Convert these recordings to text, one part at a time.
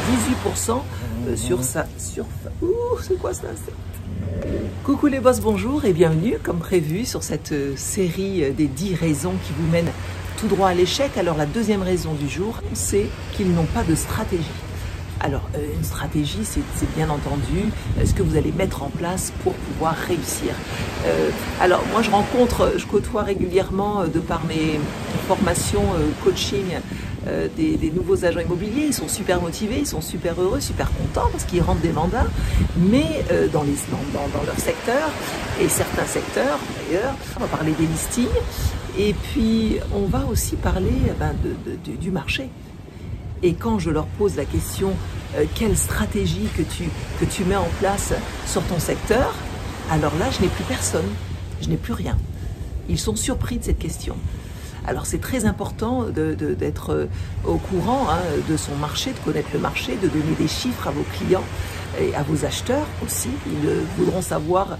18% sur sa surface. Ouh, c'est quoi ça? Coucou les boss, bonjour et bienvenue comme prévu sur cette série des 10 raisons qui vous mènent tout droit à l'échec. Alors la deuxième raison du jour, c'est qu'ils n'ont pas de stratégie. Alors une stratégie, c'est bien entendu ce que vous allez mettre en place pour pouvoir réussir. Alors moi je côtoie régulièrement de par mes formations coaching des nouveaux agents immobiliers. Ils sont super motivés, ils sont super heureux, super contents parce qu'ils rentrent des mandats, mais dans leur secteur et certains secteurs d'ailleurs. On va parler des listings et puis on va aussi parler du marché. Et quand je leur pose la question, quelle stratégie que tu mets en place sur ton secteur, alors là, je n'ai plus personne, je n'ai plus rien. Ils sont surpris de cette question. Alors c'est très important d'être au courant de son marché, de connaître le marché, de donner des chiffres à vos clients et à vos acheteurs aussi. Ils voudront savoir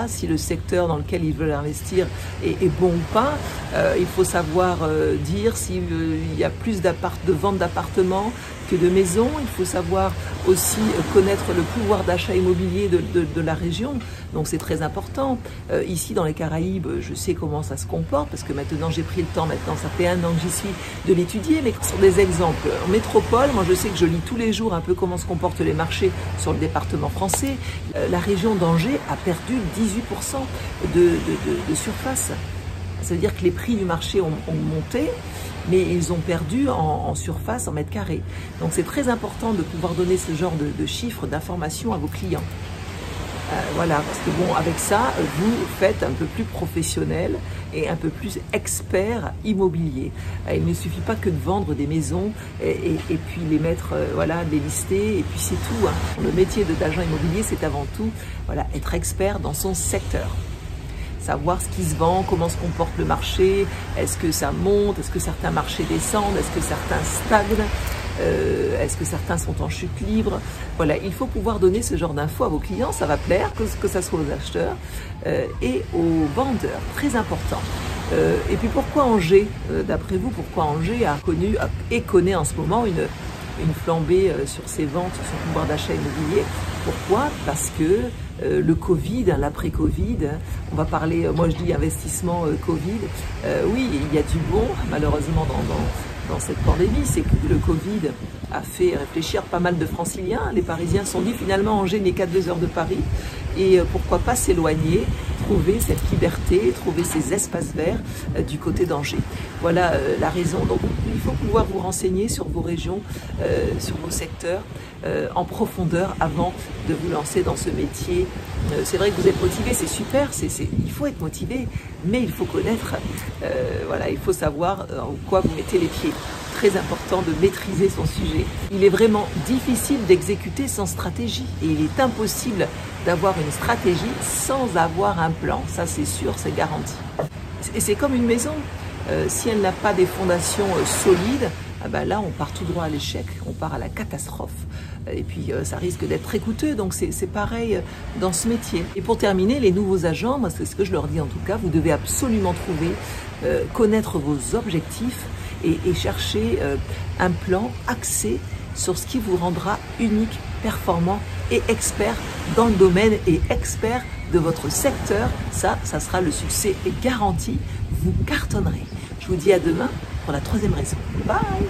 si le secteur dans lequel ils veulent investir est bon ou pas. Il faut savoir dire s'il y a plus de ventes d'appartements que de maisons. Il faut savoir aussi connaître le pouvoir d'achat immobilier de la région. Donc c'est très important. Ici dans les Caraïbes, je sais comment ça se comporte parce que maintenant j'ai pris le temps, maintenant ça fait 1 an que j'y suis, de l'étudier. Mais sur des exemples, en métropole, moi je sais que je lis tous les jours un peu comment se comportent les marchés sur le département français. La région d'Angers a perdu 18% de surface. Ça veut dire que les prix du marché ont monté, mais ils ont perdu en surface, en mètres carrés. Donc c'est très important de pouvoir donner ce genre de chiffres, d'informations à vos clients. Parce que bon, avec ça, vous faites un peu plus professionnel et un peu plus expert immobilier. Il ne suffit pas que de vendre des maisons et puis les mettre, les lister et puis c'est tout. Le métier d'agent immobilier, c'est avant tout être expert dans son secteur. Savoir ce qui se vend, comment se comporte le marché, est-ce que ça monte, est-ce que certains marchés descendent, est-ce que certains stagnent, est-ce que certains sont en chute libre. Il faut pouvoir donner ce genre d'infos à vos clients, ça va plaire, que ça soit aux acheteurs et aux vendeurs, très important. Et puis pourquoi Angers, d'après vous, pourquoi Angers connaît en ce moment une flambée sur ses ventes, sur son pouvoir d'achat immobilier? Pourquoi? Parce que le Covid, l'après-Covid, on va parler, moi je dis investissement Covid, oui, il y a du bon, malheureusement, dans cette pandémie, c'est que le Covid a fait réfléchir pas mal de franciliens. Les Parisiens se sont dit finalement Angers n'est qu'à 2 heures de Paris et pourquoi pas s'éloigner, trouver cette liberté, trouver ces espaces verts du côté d'Angers. Voilà la raison. Donc il faut pouvoir vous renseigner sur vos régions, sur vos secteurs en profondeur avant de vous lancer dans ce métier. C'est vrai que vous êtes motivé, c'est super, il faut être motivé, mais il faut connaître, il faut savoir en quoi vous mettez les pieds. Très important de maîtriser son sujet. Il est vraiment difficile d'exécuter sans stratégie et il est impossible d'avoir une stratégie sans avoir un plan. Ça c'est sûr, c'est garanti. Et c'est comme une maison. Si elle n'a pas des fondations solides, là on part tout droit à l'échec, on part à la catastrophe. Et puis ça risque d'être très coûteux, donc c'est pareil dans ce métier. Et pour terminer, les nouveaux agents, moi c'est ce que je leur dis en tout cas, vous devez absolument connaître vos objectifs et chercher un plan axé sur ce qui vous rendra unique, performant et expert dans le domaine et expert de votre secteur. Ça sera le succès garanti, vous cartonnerez. Je vous dis à demain pour la 3e raison. Bye!